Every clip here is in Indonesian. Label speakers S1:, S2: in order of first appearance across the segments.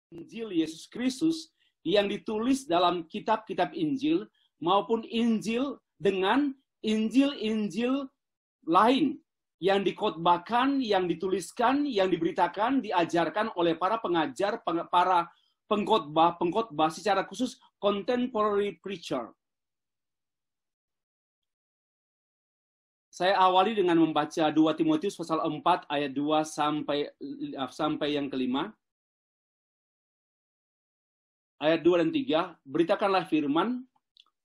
S1: Injil Yesus Kristus yang ditulis dalam kitab-kitab Injil maupun Injil dengan Injil-Injil lain yang dikhotbahkan, yang dituliskan, yang diberitakan, diajarkan oleh para pengajar, para pengkhotbah secara khusus contemporary preacher. Saya awali dengan membaca 2 Timotius pasal 4 ayat 2 sampai yang kelima. Ayat 2 dan 3, beritakanlah firman,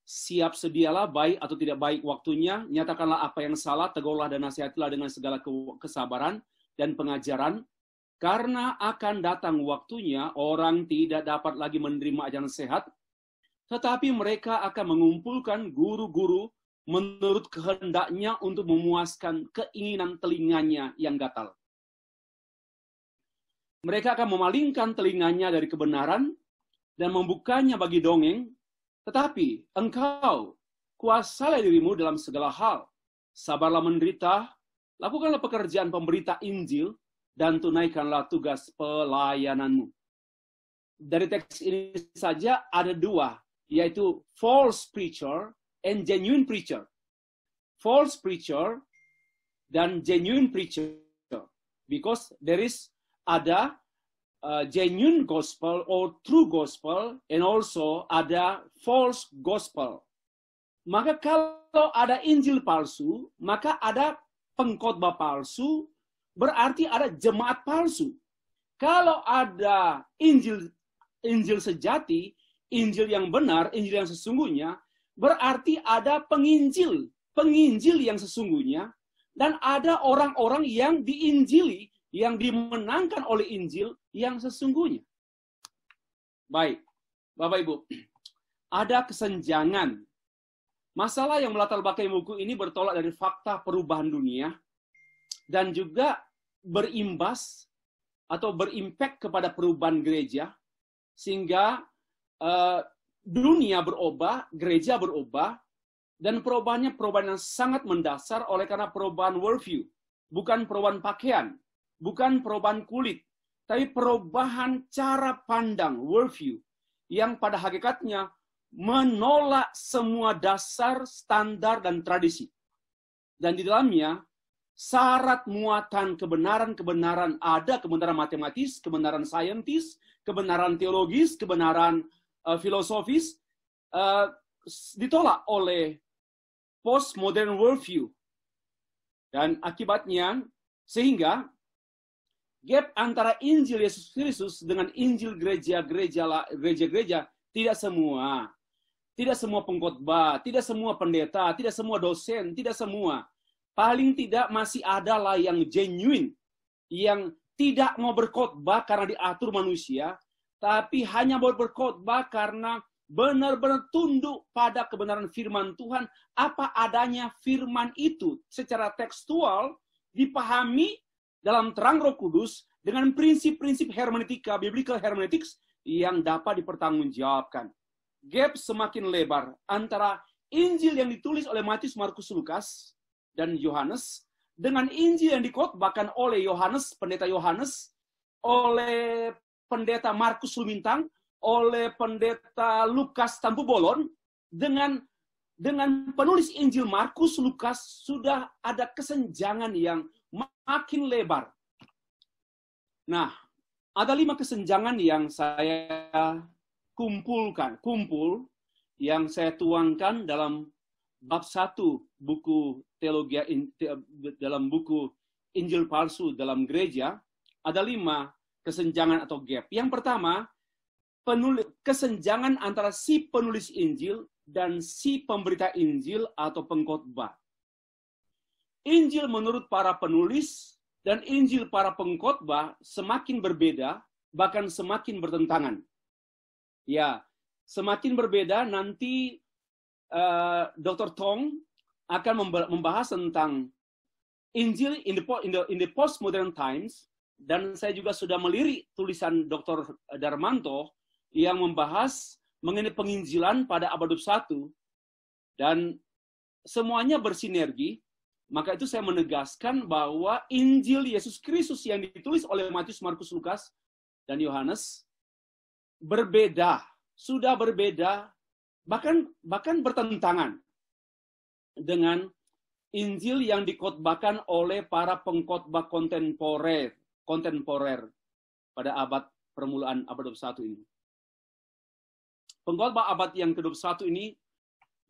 S1: siap sedialah baik atau tidak baik waktunya, nyatakanlah apa yang salah, tegurlah dan nasihatilah dengan segala kesabaran dan pengajaran, karena akan datang waktunya orang tidak dapat lagi menerima ajaran sehat, tetapi mereka akan mengumpulkan guru-guru menurut kehendaknya untuk memuaskan keinginan telinganya yang gatal. Mereka akan memalingkan telinganya dari kebenaran dan membukanya bagi dongeng, tetapi engkau kuasalah dirimu dalam segala hal. Sabarlah menderita, lakukanlah pekerjaan pemberita Injil, dan tunaikanlah tugas pelayananmu. Dari teks ini saja ada dua, yaitu false preacher and genuine preacher. False preacher dan genuine preacher. Because there is ada genuine gospel or true gospel, and also ada false gospel. Maka kalau ada Injil palsu, maka ada pengkhotbah palsu, berarti ada jemaat palsu. Kalau ada Injil sejati, Injil yang benar, Injil yang sesungguhnya, berarti ada penginjil yang sesungguhnya, dan ada orang-orang yang diinjili, yang dimenangkan oleh Injil yang sesungguhnya. Baik, Bapak Ibu, ada kesenjangan. Masalah yang melatar belakangi buku ini bertolak dari fakta perubahan dunia dan juga berimbas atau berimpact kepada perubahan gereja, sehingga dunia berubah, gereja berubah, dan perubahannya perubahan yang sangat mendasar oleh karena perubahan worldview, bukan perubahan pakaian, bukan perubahan kulit, tapi perubahan cara pandang, worldview, yang pada hakikatnya menolak semua dasar, standar, dan tradisi. Dan di dalamnya, syarat muatan kebenaran-kebenaran ada, kebenaran matematis, kebenaran saintis, kebenaran teologis, kebenaran filosofis, ditolak oleh postmodern worldview. Dan akibatnya, sehingga gap antara Injil Yesus Kristus dengan Injil gereja-gereja tidak semua pengkhotbah, tidak semua pendeta, tidak semua dosen, tidak semua. Paling tidak masih ada lah yang genuine, yang tidak mau berkhotbah karena diatur manusia, tapi hanya mau berkhotbah karena benar-benar tunduk pada kebenaran firman Tuhan, apa adanya firman itu secara tekstual dipahami dalam terang Roh Kudus dengan prinsip-prinsip hermeneutika, biblical hermeneutics yang dapat dipertanggungjawabkan. Gap semakin lebar antara Injil yang ditulis oleh Matius, Markus, Lukas, dan Yohanes dengan Injil yang dikhotbahkan oleh Yohanes, pendeta Yohanes, oleh pendeta Markus Lumintang, oleh pendeta Lukas Tampu Bolon, dengan penulis Injil Markus, Lukas, sudah ada kesenjangan yang makin lebar. Nah, ada 5 kesenjangan yang saya kumpul yang saya tuangkan dalam bab 1 buku teologi dalam buku Injil palsu dalam gereja. Ada 5 kesenjangan atau gap. Yang pertama, kesenjangan antara si penulis Injil dan si pemberita Injil atau pengkhotbah. Injil menurut para penulis dan Injil para pengkhotbah semakin berbeda, bahkan semakin bertentangan. Ya, semakin berbeda. Nanti Dr. Tong akan membahas tentang Injil in the postmodern times, dan saya juga sudah melirik tulisan Dr. Darmanto yang membahas mengenai penginjilan pada abad 21, dan semuanya bersinergi. Maka itu saya menegaskan bahwa Injil Yesus Kristus yang ditulis oleh Matius, Markus, Lukas, dan Yohanes berbeda, sudah berbeda, bahkan bertentangan dengan Injil yang dikhotbahkan oleh para pengkhotbah kontemporer pada abad permulaan abad 21 ini. Pengkhotbah abad yang ke-21 ini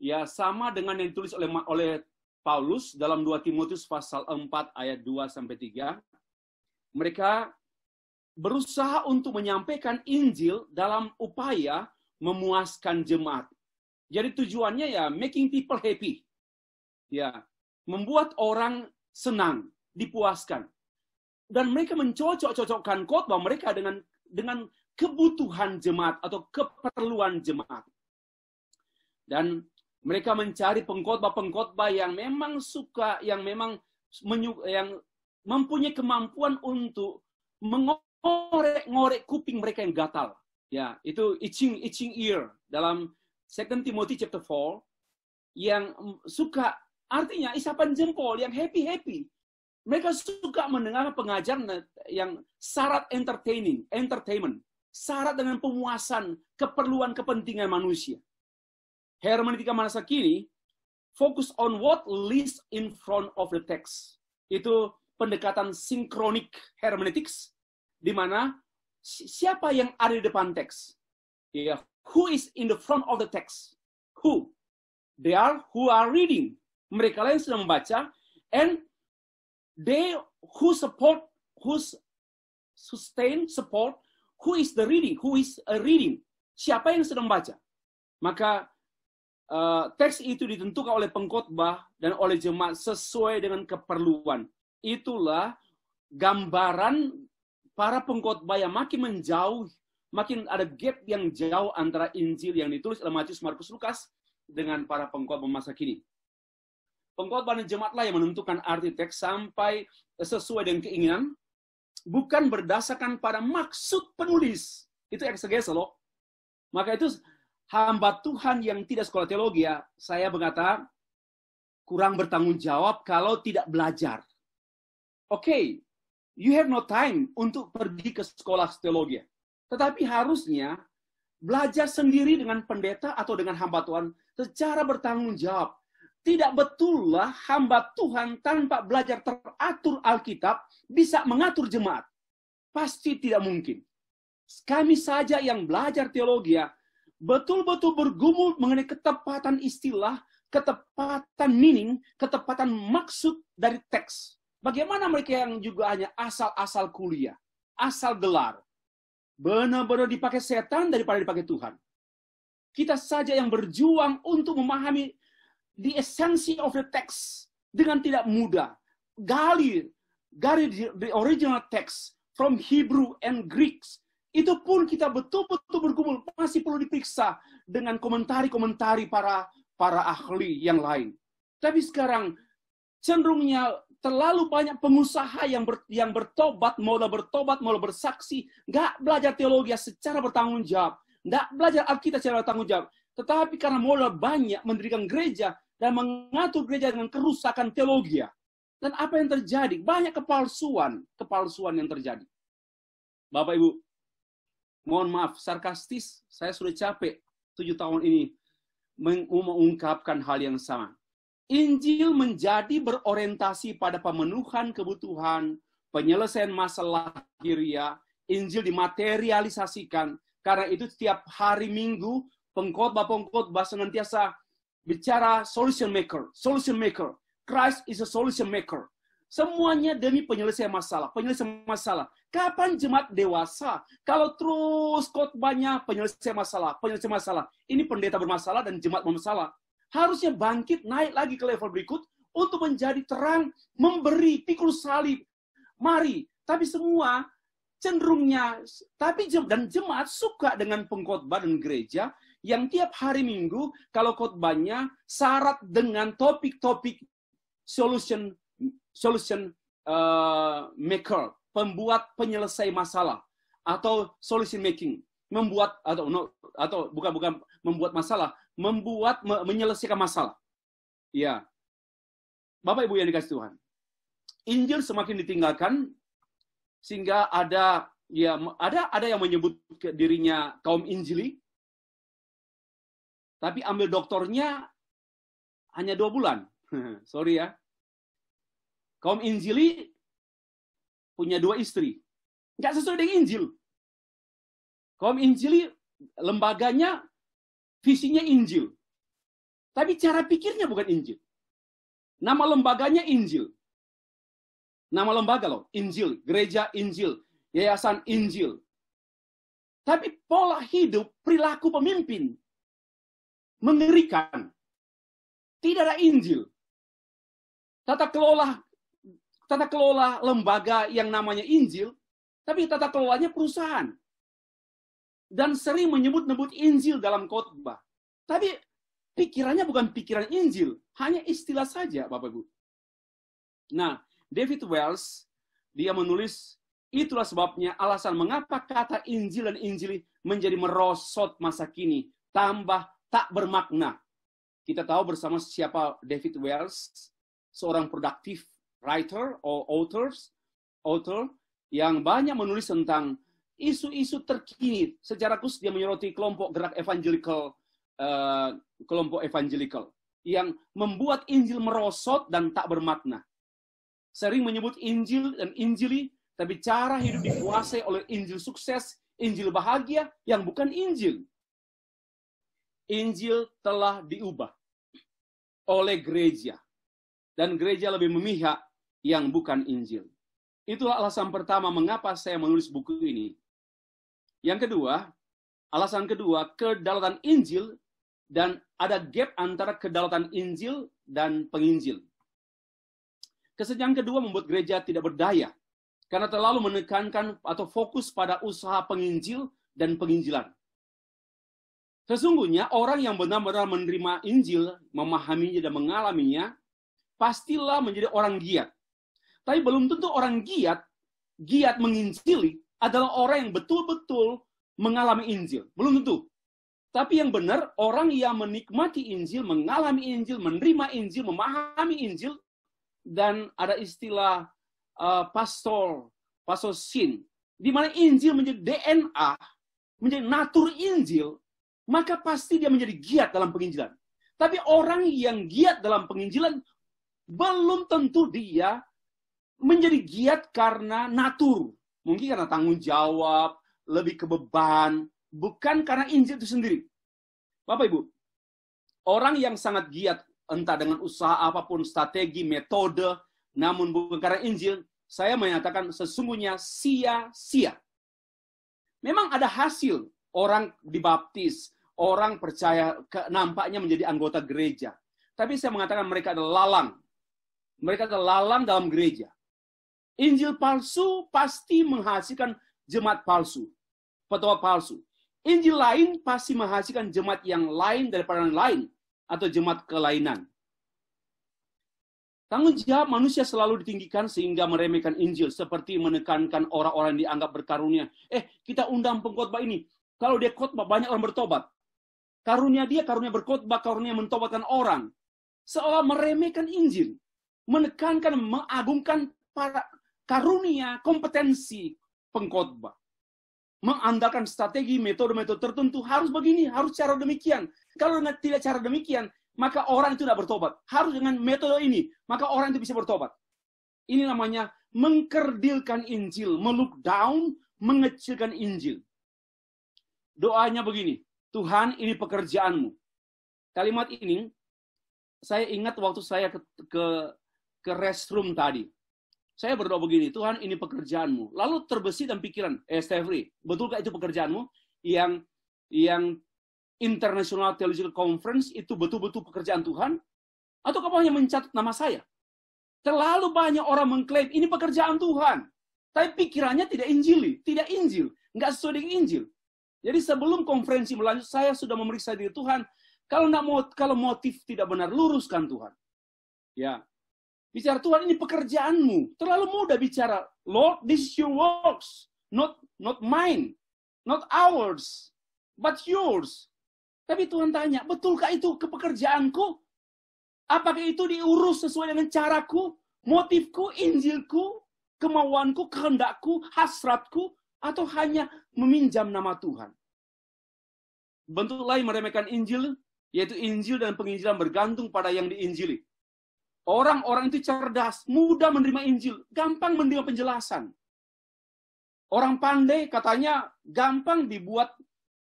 S1: ya sama dengan yang ditulis oleh Paulus dalam 2 Timotius pasal 4 ayat 2 sampai 3. Mereka berusaha untuk menyampaikan Injil dalam upaya memuaskan jemaat. Jadi tujuannya ya making people happy. Ya, membuat orang senang, dipuaskan. Dan mereka mencocok-cocokkan khotbah mereka dengan kebutuhan jemaat atau keperluan jemaat. Dan mereka mencari pengkhotbah-pengkhotbah yang memang suka, yang memang yang mempunyai kemampuan untuk mengorek kuping mereka yang gatal. Ya, itu itching ear dalam 2 Timothy chapter 4 yang suka, artinya isapan jempol yang happy. Mereka suka mendengar pengajaran yang syarat entertainment, syarat dengan pemuasan keperluan kepentingan manusia. Hermeneutika masa kini fokus on what lies in front of the text. Itu pendekatan synchronic hermeneutics, di mana siapa yang ada di depan teks. Ya, who is in the front of the text? Who? They are who are reading. Mereka lain sedang membaca, and they who sustain, support, who is the reading, who is a reading. Siapa yang sedang baca? Maka teks itu ditentukan oleh pengkhotbah dan oleh jemaat sesuai dengan keperluan. Itulah gambaran para pengkhotbah yang makin menjauh, makin ada gap yang jauh antara Injil yang ditulis oleh Matius, Markus, Lukas dengan para pengkhotbah masa kini. Pengkhotbah dan jemaatlah yang menentukan arti teks sampai sesuai dengan keinginan, bukan berdasarkan pada maksud penulis. Itu eksegese loh. Maka itu hamba Tuhan yang tidak sekolah teologi, ya, saya berkata kurang bertanggung jawab kalau tidak belajar. Oke, you have no time untuk pergi ke sekolah teologi. Tetapi harusnya belajar sendiri dengan pendeta atau dengan hamba Tuhan secara bertanggung jawab. Tidak betullah hamba Tuhan tanpa belajar teratur Alkitab bisa mengatur jemaat. Pasti tidak mungkin. Kami saja yang belajar teologi betul-betul bergumul mengenai ketepatan istilah, ketepatan meaning, ketepatan maksud dari teks. Bagaimana mereka yang juga hanya asal-asal kuliah, asal gelar. Benar-benar dipakai setan daripada dipakai Tuhan. Kita saja yang berjuang untuk memahami the essence of the text dengan tidak mudah. Gali the original text from Hebrew and Greeks. Itu pun kita betul-betul bergumul, masih perlu diperiksa dengan komentari-komentari para ahli yang lain. Tapi sekarang cenderungnya terlalu banyak pengusaha yang bertobat, mau bersaksi, nggak belajar teologi secara bertanggung jawab, nggak belajar Alkitab secara bertanggung jawab. Tetapi karena modal banyak mendirikan gereja dan mengatur gereja dengan kerusakan teologi. Dan apa yang terjadi? Banyak kepalsuan yang terjadi. Bapak Ibu, mohon maaf, sarkastis, saya sudah capek 7 tahun ini mengungkapkan hal yang sama. Injil menjadi berorientasi pada pemenuhan kebutuhan, penyelesaian masalah lahiriah. Injil dimaterialisasikan. Karena itu setiap hari Minggu, pengkhotbah senantiasa bicara solution maker. Christ is a solution maker. Semuanya demi penyelesaian masalah. Kapan jemaat dewasa? Kalau terus khotbahnya penyelesaian masalah. Ini pendeta bermasalah dan jemaat bermasalah. Harusnya bangkit, naik lagi ke level berikut untuk menjadi terang, memberi, pikul salib. Mari. Tapi semua cenderungnya, dan jemaat suka dengan pengkhotbah dan gereja yang tiap hari Minggu, kalau khotbahnya syarat dengan topik-topik solution maker, pembuat penyelesai masalah, atau solution making, bukan membuat masalah, menyelesaikan masalah. Ya, Bapak Ibu yang dikasih Tuhan, Injil semakin ditinggalkan sehingga ada Ya, ada yang menyebut dirinya kaum Injili, tapi ambil doktornya hanya 2 bulan. Sorry ya. Kaum Injili punya 2 istri. Nggak sesuai dengan Injil. Kaum Injili, lembaganya, visinya Injil. Tapi cara pikirnya bukan Injil. Nama lembaganya Injil. Nama lembaga loh, Injil. Gereja Injil. Yayasan Injil. Tapi pola hidup, perilaku pemimpin mengerikan. Tidak ada Injil. Tata kelola lembaga yang namanya Injil, tapi tata kelolanya perusahaan. Dan sering menyebut-nebut Injil dalam khotbah. Tapi pikirannya bukan pikiran Injil, hanya istilah saja, Bapak Ibu. Nah, David Wells, dia menulis, itulah sebabnya alasan mengapa kata Injil dan Injili menjadi merosot masa kini, tambah tak bermakna. Kita tahu bersama siapa David Wells, seorang produktif writer or author yang banyak menulis tentang isu-isu terkini. Secara khusus dia menyoroti kelompok gerak evangelical yang membuat Injil merosot dan tak bermakna. Sering menyebut Injil dan Injili, tapi cara hidup dikuasai oleh Injil sukses, Injil bahagia yang bukan Injil. Injil telah diubah oleh gereja. Dan gereja lebih memihak yang bukan Injil. Itulah alasan pertama mengapa saya menulis buku ini. Yang kedua, alasan kedua, kedaulatan Injil dan ada gap antara kedaulatan Injil dan penginjil. Kesedihan kedua membuat gereja tidak berdaya karena terlalu menekankan atau fokus pada usaha penginjil dan penginjilan. Sesungguhnya orang yang benar-benar menerima Injil, memahaminya dan mengalaminya, pastilah menjadi orang giat. Tapi belum tentu orang giat menginjili adalah orang yang betul-betul mengalami Injil. Belum tentu. Tapi yang benar, orang yang menikmati Injil, mengalami Injil, menerima Injil, memahami Injil, dan ada istilah pastor sin, di mana Injil menjadi DNA, menjadi natur Injil, maka pasti dia menjadi giat dalam penginjilan. Tapi orang yang giat dalam penginjilan, belum tentu dia menjadi giat karena natur. Mungkin karena tanggung jawab, lebih ke beban, bukan karena Injil itu sendiri. Bapak Ibu, orang yang sangat giat, entah dengan usaha apapun, strategi, metode, namun bukan karena Injil, saya menyatakan sesungguhnya sia-sia. Memang ada hasil, orang dibaptis, orang percaya, nampaknya menjadi anggota gereja. Tapi saya mengatakan mereka adalah lalang. Mereka adalah lalang dalam gereja. Injil palsu pasti menghasilkan jemaat palsu, petua palsu. Injil lain pasti menghasilkan jemaat yang lain daripada yang lain, atau jemaat kelainan. Tanggung jawab manusia selalu ditinggikan sehingga meremehkan Injil, seperti menekankan orang-orang yang dianggap berkarunia. Kita undang pengkhotbah ini. Kalau dia khotbah, banyak orang bertobat. Karunia dia, karunia berkhotbah, karunia mentobatkan orang. Seolah meremehkan Injil. Menekankan, mengagungkan para karunia, kompetensi pengkhotbah. Mengandalkan strategi, metode-metode tertentu, harus begini, harus cara demikian. Kalau tidak cara demikian, maka orang itu tidak bertobat. Harus dengan metode ini, maka orang itu bisa bertobat. Ini namanya mengkerdilkan Injil, melook down, mengecilkan Injil. Doanya begini, Tuhan ini pekerjaanmu. Kalimat ini, saya ingat waktu saya ke restroom tadi. Saya berdoa begini, Tuhan ini pekerjaanmu. Lalu terbesit dalam pikiran, Stefri, betulkah itu pekerjaanmu? Yang International Theological Conference itu betul-betul pekerjaan Tuhan? Atau kamu hanya mencatat nama saya? Terlalu banyak orang mengklaim, ini pekerjaan Tuhan. Tapi pikirannya tidak Injili, tidak Injil. Nggak sesuai dengan Injil. Jadi sebelum konferensi berlanjut, saya sudah memeriksa diri Tuhan. Kalau motif tidak benar, luruskan Tuhan. Ya. Bicara Tuhan, ini pekerjaanmu. Terlalu mudah bicara, Lord, this is your works. Not mine. Not ours. But yours. Tapi Tuhan tanya, betulkah itu pekerjaanku? Apakah itu diurus sesuai dengan caraku, motifku, Injilku, kemauanku, kehendakku, hasratku? atau hanya meminjam nama Tuhan. Bentuk lain meremehkan Injil, yaitu Injil dan penginjilan bergantung pada yang diinjili. Orang-orang itu cerdas, mudah menerima Injil, gampang menerima penjelasan. Orang pandai katanya gampang dibuat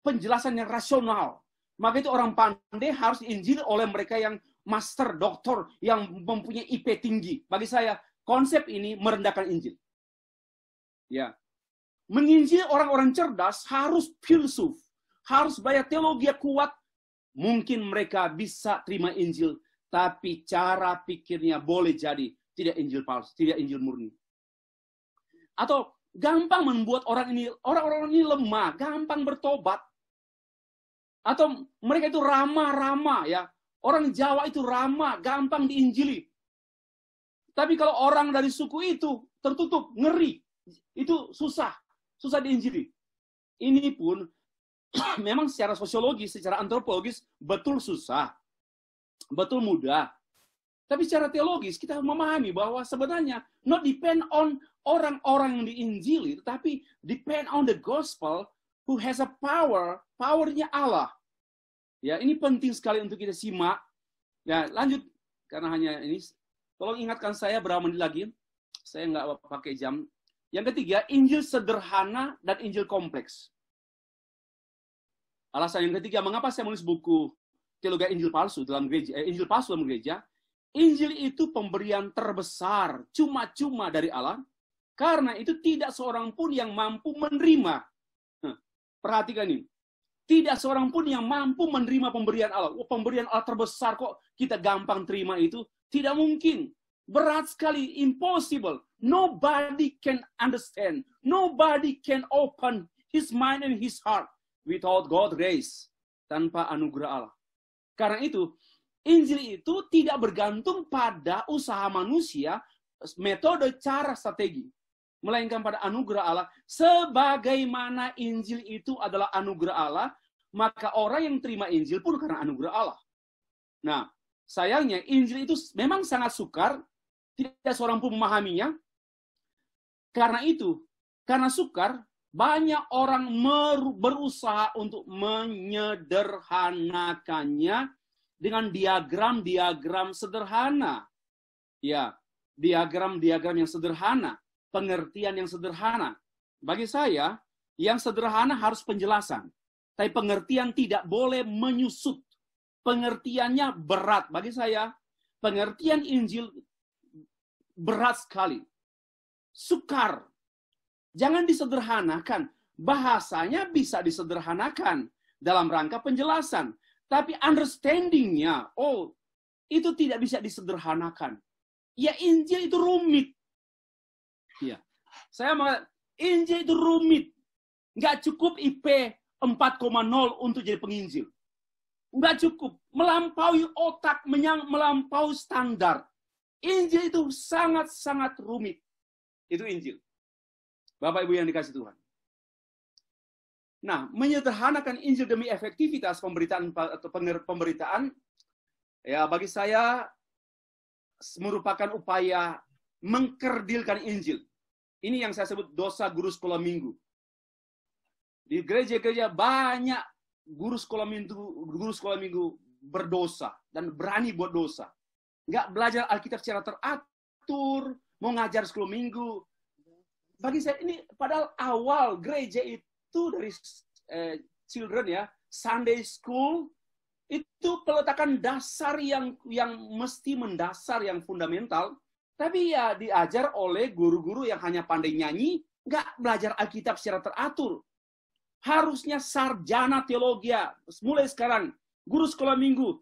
S1: penjelasan yang rasional. Maka itu orang pandai harus diinjili oleh mereka yang master, doktor, yang mempunyai IP tinggi. Bagi saya, konsep ini merendahkan Injil. Ya, menginjil orang-orang cerdas harus filsuf, harus belajar teologi yang kuat. Mungkin mereka bisa terima Injil, tapi cara pikirnya boleh jadi tidak Injil palsu, tidak Injil murni. Atau gampang membuat orang-orang ini lemah, gampang bertobat. Atau mereka itu ramah-ramah, ya. Orang Jawa itu ramah, gampang diinjili. Tapi kalau orang dari suku itu tertutup, ngeri, itu susah diinjili. Ini pun memang secara sosiologis, secara antropologis, betul susah, betul mudah. Tapi secara teologis, kita memahami bahwa sebenarnya not depend on orang-orang yang diinjili, tetapi depend on the gospel who has a powernya Allah. Ya, ini penting sekali untuk kita simak. Ya, lanjut, karena hanya ini, tolong ingatkan saya berapa menit lagi. Saya nggak pakai jam. Yang ketiga, Injil sederhana dan Injil kompleks. Alasan yang ketiga, mengapa saya menulis buku Teologi Injil Palsu dalam gereja, Injil Palsu dalam gereja? Injil itu pemberian terbesar, cuma-cuma dari Allah, karena itu tidak seorang pun yang mampu menerima. Perhatikan ini. Tidak seorang pun yang mampu menerima pemberian Allah. Pemberian Allah terbesar kok kita gampang terima itu? Tidak mungkin. Berat sekali, impossible. Nobody can understand. Nobody can open his mind and his heart without God's grace. Tanpa anugerah Allah. Karena itu, Injil itu tidak bergantung pada usaha manusia, metode, cara, strategi. Melainkan pada anugerah Allah. Sebagaimana Injil itu adalah anugerah Allah, maka orang yang terima Injil pun karena anugerah Allah. Nah, sayangnya Injil itu memang sangat sukar, tidak seorang pun memahaminya. Karena itu, karena sukar, banyak orang berusaha untuk menyederhanakannya dengan diagram-diagram sederhana. Ya, diagram-diagram yang sederhana. Pengertian yang sederhana. Bagi saya, yang sederhana harus penjelasan. Tapi pengertian tidak boleh menyusut. Pengertiannya berat. Bagi saya, pengertian Injil berat sekali. Sukar. Jangan disederhanakan. Bahasanya bisa disederhanakan dalam rangka penjelasan. Tapi understanding-nya, itu tidak bisa disederhanakan. Ya, Injil itu rumit. Ya. Saya mengatakan, Injil itu rumit. Nggak cukup IP 4,0 untuk jadi penginjil. Nggak cukup. Melampaui otak, melampaui standar. Injil itu sangat-sangat rumit. Itu Injil. Bapak Ibu yang dikasih Tuhan. Nah, menyederhanakan Injil demi efektivitas pemberitaan, ya bagi saya merupakan upaya mengkerdilkan Injil. Ini yang saya sebut dosa guru sekolah minggu. Di gereja-gereja banyak guru sekolah minggu berdosa dan berani buat dosa. Nggak belajar Alkitab secara teratur, mau ngajar sekolah minggu. Bagi saya ini padahal awal gereja itu dari children ya, Sunday school itu peletakan dasar yang mesti mendasar, yang fundamental. Tapi ya diajar oleh guru-guru yang hanya pandai nyanyi, nggak belajar Alkitab secara teratur. Harusnya sarjana teologi. Mulai sekarang, guru sekolah minggu,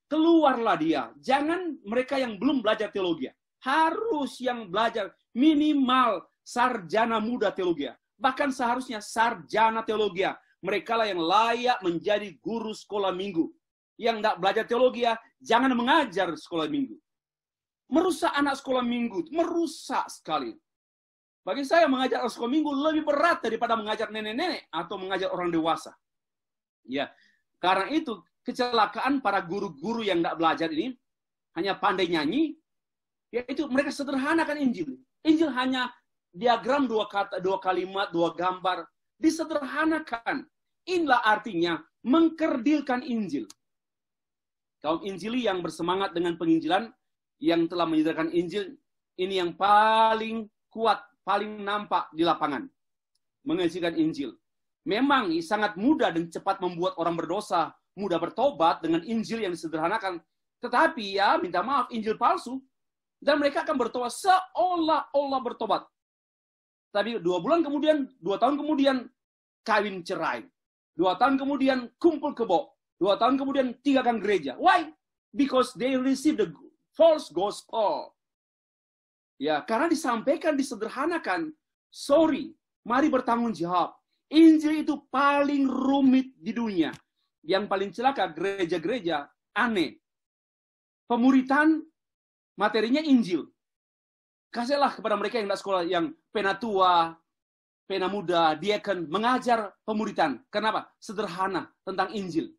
S1: keluarlah dia. Jangan mereka yang belum belajar teologi. Harus yang belajar minimal sarjana muda teologi. Bahkan seharusnya sarjana teologi. Mereka lah yang layak menjadi guru sekolah minggu. Yang nggak belajar teologi, jangan mengajar sekolah minggu. Merusak anak sekolah minggu, merusak sekali. Bagi saya mengajar anak sekolah minggu lebih berat daripada mengajar nenek-nenek atau mengajar orang dewasa. Ya, karena itu kecelakaan para guru-guru yang nggak belajar ini hanya pandai nyanyi, yaitu mereka sederhanakan Injil. Injil hanya diagram dua kata, dua kalimat, dua gambar, disederhanakan. Inilah artinya mengkerdilkan Injil. Kaum Injili yang bersemangat dengan penginjilan, yang telah menyediakan Injil, ini yang paling kuat, paling nampak di lapangan. Mengajarkan Injil. Memang sangat mudah dan cepat membuat orang berdosa, mudah bertobat dengan Injil yang disederhanakan. Tetapi ya, minta maaf, Injil palsu. Dan mereka akan bertobat seolah-olah bertobat. Tapi 2 bulan kemudian, 2 tahun kemudian, kawin cerai. 2 tahun kemudian, kumpul kebo. 2 tahun kemudian, 3 kali gereja. Why? Because they receive the false gospel. Ya, karena disampaikan, disederhanakan. Sorry, mari bertanggung jawab. Injil itu paling rumit di dunia. Yang paling celaka, gereja-gereja aneh. Pemuritan, materinya Injil. Kasihlah kepada mereka yang tidak sekolah, yang pena tua, pena muda, diakon, mengajar pemuritan. Kenapa? Sederhana tentang Injil.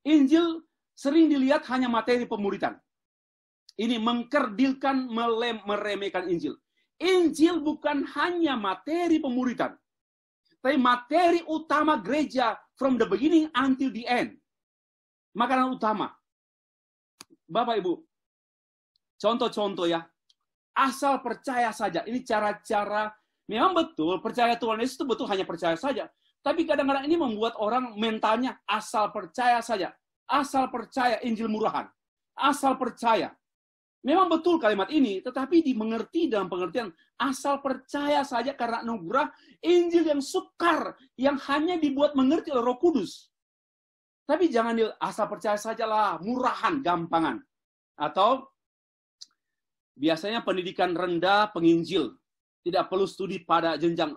S1: Injil sering dilihat hanya materi pemuritan. Ini mengkerdilkan, meremehkan Injil. Injil bukan hanya materi pemuritan, tapi materi utama gereja from the beginning until the end. Makanan utama. Bapak Ibu, contoh-contoh ya. Asal percaya saja. Ini cara-cara, memang betul, percaya Tuhan Yesus itu betul hanya percaya saja. Tapi kadang-kadang ini membuat orang mentalnya asal percaya saja. Asal percaya Injil murahan. Asal percaya. Memang betul kalimat ini, tetapi dimengerti dalam pengertian asal percaya saja karena anugerah Injil yang sukar, yang hanya dibuat mengerti oleh Roh Kudus. Tapi jangan asal percaya sajalah, murahan, gampangan. Atau biasanya pendidikan rendah penginjil, tidak perlu studi pada jenjang.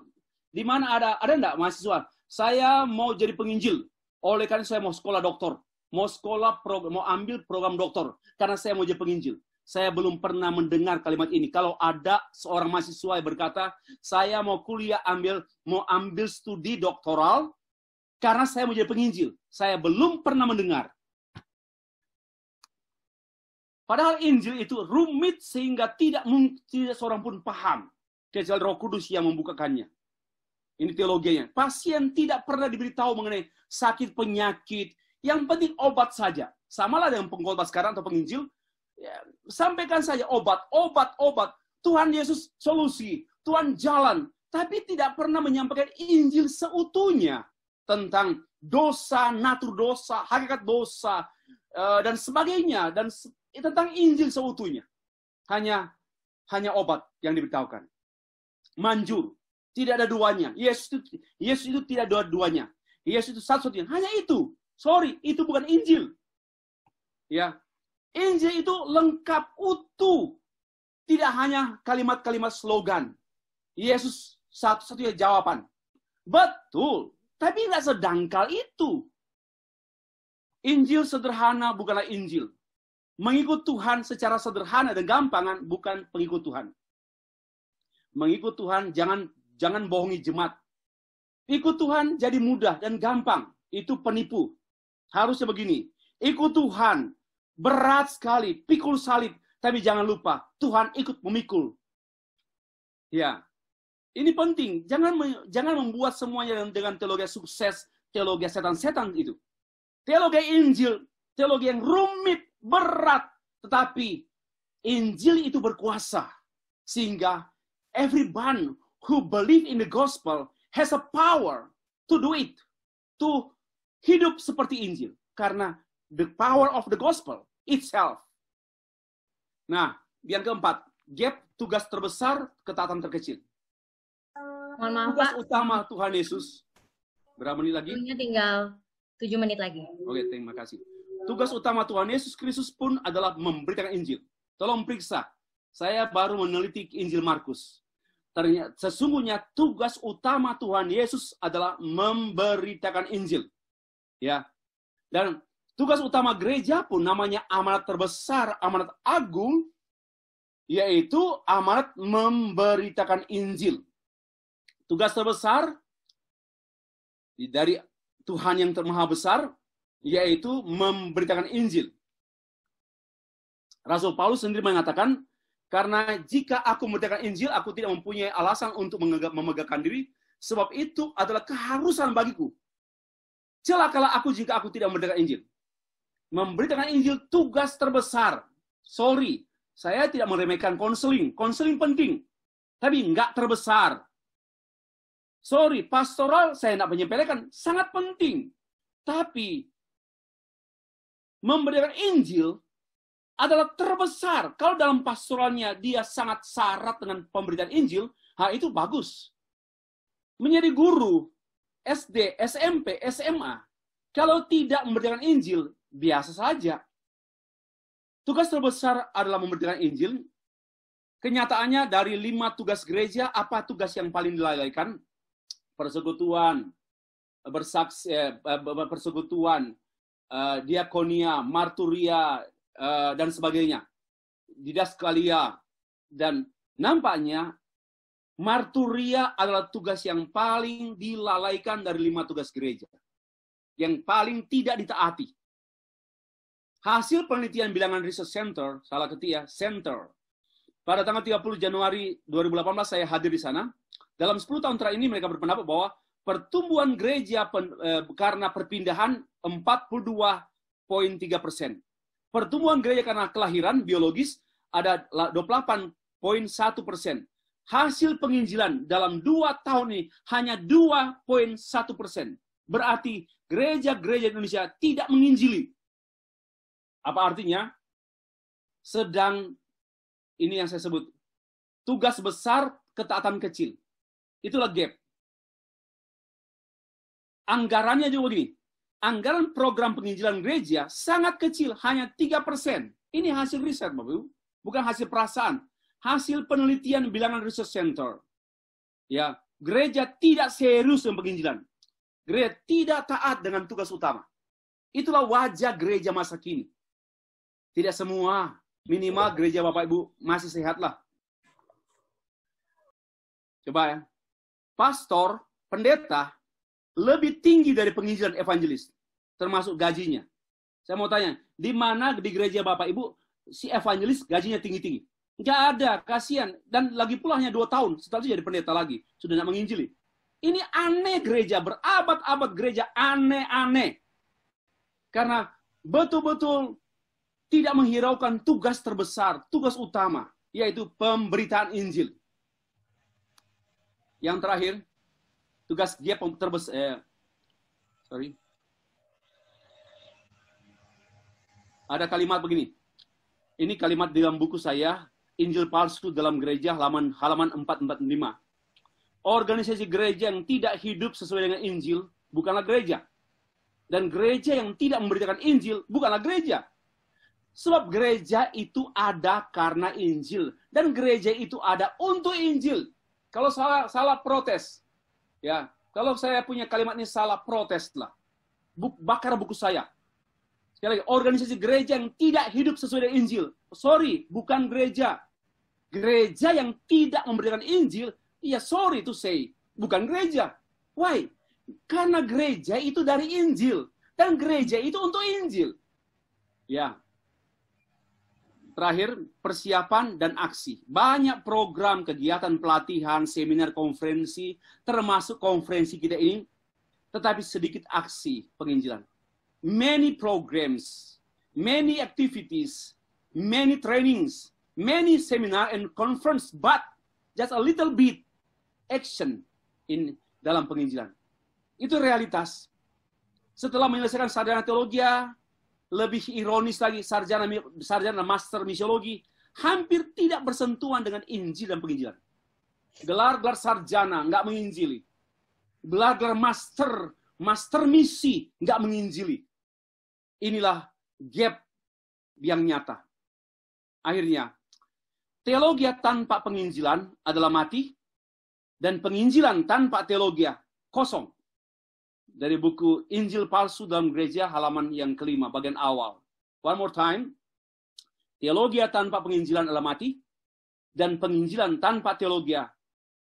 S1: Di mana ada enggak mahasiswa? Saya mau jadi penginjil, oleh karena saya mau sekolah doktor, mau ambil program doktor, karena saya mau jadi penginjil. Saya belum pernah mendengar kalimat ini. Kalau ada seorang mahasiswa yang berkata, saya mau kuliah mau ambil studi doktoral, karena saya mau jadi penginjil. Saya belum pernah mendengar. Padahal Injil itu rumit sehingga tidak seorang pun paham. Kecuali Roh Kudus yang membukakannya. Ini teologinya. Pasien tidak pernah diberitahu mengenai sakit penyakit. Yang penting obat saja. Samalah dengan pengkhotbah sekarang atau penginjil. Ya, sampaikan saja obat. Tuhan Yesus solusi. Tuhan jalan. Tapi tidak pernah menyampaikan Injil seutuhnya. Tentang dosa, natur dosa, hakikat dosa, dan sebagainya. Dan tentang Injil seutuhnya. Hanya obat yang diberitahukan. Manjur. Tidak ada duanya. Yesus itu tidak ada duanya. Yesus itu satu-satunya. Hanya itu. Sorry, itu bukan Injil. Ya. Injil itu lengkap, utuh. Tidak hanya kalimat-kalimat slogan. Yesus satu-satunya jawaban. Betul. Tapi tidak sedangkal itu. Injil sederhana bukanlah Injil. Mengikut Tuhan secara sederhana dan gampangan bukan pengikut Tuhan. Mengikut Tuhan jangan bohongi jemaat. Ikut Tuhan jadi mudah dan gampang. Itu penipu. Harusnya begini. Ikut Tuhan berat sekali, pikul salib, tapi jangan lupa Tuhan ikut memikul. Ya. Ini penting. Jangan membuat semuanya dengan teologi sukses, teologi setan-setan itu. Teologi Injil, teologi yang rumit, berat, tetapi Injil itu berkuasa sehingga everyone who believe in the gospel has a power to do it, to hidup seperti Injil karena the power of the gospel itself. Nah, yang keempat, gap tugas terbesar, ketaatan terkecil.
S2: Mohon maaf,
S1: tugas
S2: Pak.
S1: utama Tuhan Yesus. Berapa menit lagi?
S2: Tinggal 7 menit lagi.
S1: Oke, terima kasih. Tugas utama Tuhan Yesus Kristus pun adalah memberitakan Injil. Tolong periksa. Saya baru meneliti Injil Markus. Ternyata sesungguhnya tugas utama Tuhan Yesus adalah memberitakan Injil. Ya. Dan tugas utama gereja pun namanya amanat terbesar, amanat agung, yaitu amanat memberitakan Injil. Tugas terbesar dari Tuhan yang Maha Besar, yaitu memberitakan Injil. Rasul Paulus sendiri mengatakan, Karena jika aku memberitakan Injil, aku tidak mempunyai alasan untuk memegahkan diri, sebab itu adalah keharusan bagiku. Celakalah aku jika aku tidak memberitakan Injil. Memberitakan Injil tugas terbesar. Sorry, saya tidak meremehkan konseling. Konseling penting, tapi nggak terbesar. Sorry, pastoral saya tidak menyepelekan, sangat penting. Tapi memberitakan Injil adalah terbesar. Kalau dalam pastoralnya dia sangat syarat dengan pemberitaan Injil, itu bagus. Menjadi guru SD, SMP, SMA, kalau tidak memberitakan Injil, biasa saja. Tugas terbesar adalah memberitakan Injil. Kenyataannya dari 5 tugas gereja, apa tugas yang paling dilalaikan? Persekutuan, persekutuan, diakonia, marturia, dan sebagainya, didaskalia, dan nampaknya marturia adalah tugas yang paling dilalaikan dari 5 tugas gereja, yang paling tidak ditaati. Hasil penelitian bilangan Research Center, salah ketik ya, Center, pada tanggal 30 Januari 2018 saya hadir di sana. Dalam 10 tahun terakhir ini mereka berpendapat bahwa pertumbuhan gereja karena perpindahan 42,3%. Pertumbuhan gereja karena kelahiran biologis ada 28,1%. Hasil penginjilan dalam 2 tahun ini hanya 2,1%. Berarti gereja-gereja Indonesia tidak menginjili. Apa artinya? Sedang, ini yang saya sebut, tugas besar, ketaatan kecil. Itulah gap. Anggarannya juga begini. Anggaran program penginjilan gereja sangat kecil, hanya 3%. Ini hasil riset, Bapak Ibu. Bukan hasil perasaan. Hasil penelitian bilangan Research Center. Ya, gereja tidak serius dengan penginjilan. Gereja tidak taat dengan tugas utama. Itulah wajah gereja masa kini. Tidak semua, minimal gereja Bapak Ibu masih sehatlah. Coba ya. Pastor, pendeta, lebih tinggi dari penginjilan evangelis, termasuk gajinya. Saya mau tanya, di mana di gereja Bapak Ibu si evangelis gajinya tinggi-tinggi? Nggak ada, kasihan. Dan lagi pula hanya 2 tahun, setelah itu jadi pendeta lagi. Sudah tidak menginjili. Ini aneh gereja, berabad-abad gereja aneh-aneh. Karena betul-betul tidak menghiraukan tugas terbesar, tugas utama, yaitu pemberitaan Injil. Yang terakhir, tugas dia terbesar. Ada kalimat begini. Ini kalimat dalam buku saya, Injil Palsu dalam Gereja, halaman 445. Organisasi gereja yang tidak hidup sesuai dengan Injil bukanlah gereja. Dan gereja yang tidak memberitakan Injil bukanlah gereja. Sebab gereja itu ada karena Injil. Dan gereja itu ada untuk Injil. Kalau salah protes. Ya, kalau saya punya kalimat ini salah, protes lah. Bakar buku saya. Sekali lagi, organisasi gereja yang tidak hidup sesuai dengan Injil. Sorry, bukan gereja. Gereja yang tidak memberikan Injil, ya sorry to say, bukan gereja. Why? Karena gereja itu dari Injil. Dan gereja itu untuk Injil. Ya. Terakhir, persiapan dan aksi. Banyak program, kegiatan, pelatihan, seminar, konferensi, termasuk konferensi kita ini, tetapi sedikit aksi penginjilan. Many programs, many activities, many trainings, many seminar and conference, but just a little bit action in dalam penginjilan. Itu realitas. Setelah menyelesaikan sarjana teologi, lebih ironis lagi, sarjana master misiologi, hampir tidak bersentuhan dengan Injil dan penginjilan. Gelar-gelar sarjana, nggak menginjili. Gelar-gelar master misi, nggak menginjili. Inilah gap yang nyata. Akhirnya, teologi tanpa penginjilan adalah mati, dan penginjilan tanpa teologi kosong. Dari buku Injil Palsu dalam Gereja, halaman yang kelima, bagian awal. One more time. Teologi tanpa penginjilan adalah mati, dan penginjilan tanpa teologi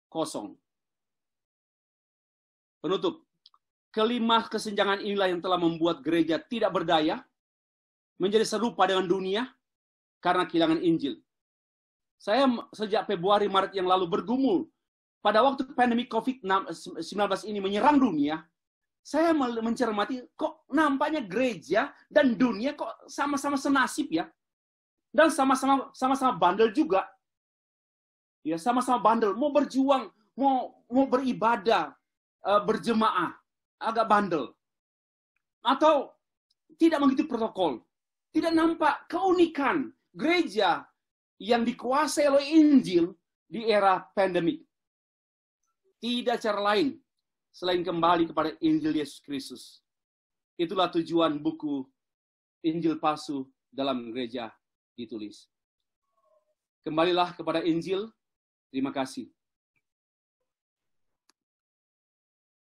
S1: kosong. Penutup. Kelima kesenjangan inilah yang telah membuat gereja tidak berdaya, menjadi serupa dengan dunia, karena kehilangan Injil. Saya sejak Februari Maret yang lalu bergumul. Pada waktu pandemi COVID-19 ini menyerang dunia, saya mencermati kok nampaknya gereja dan dunia kok sama-sama senasib ya. Dan sama-sama bandel juga. Ya, sama-sama bandel, mau berjuang, mau beribadah, berjemaah, agak bandel. Atau tidak mengikuti protokol. Tidak nampak keunikan gereja yang dikuasai oleh Injil di era pandemik. Tidak cara lain selain kembali kepada Injil Yesus Kristus. Itulah tujuan buku Injil palsu dalam gereja ditulis. Kembalilah kepada Injil. Terima kasih.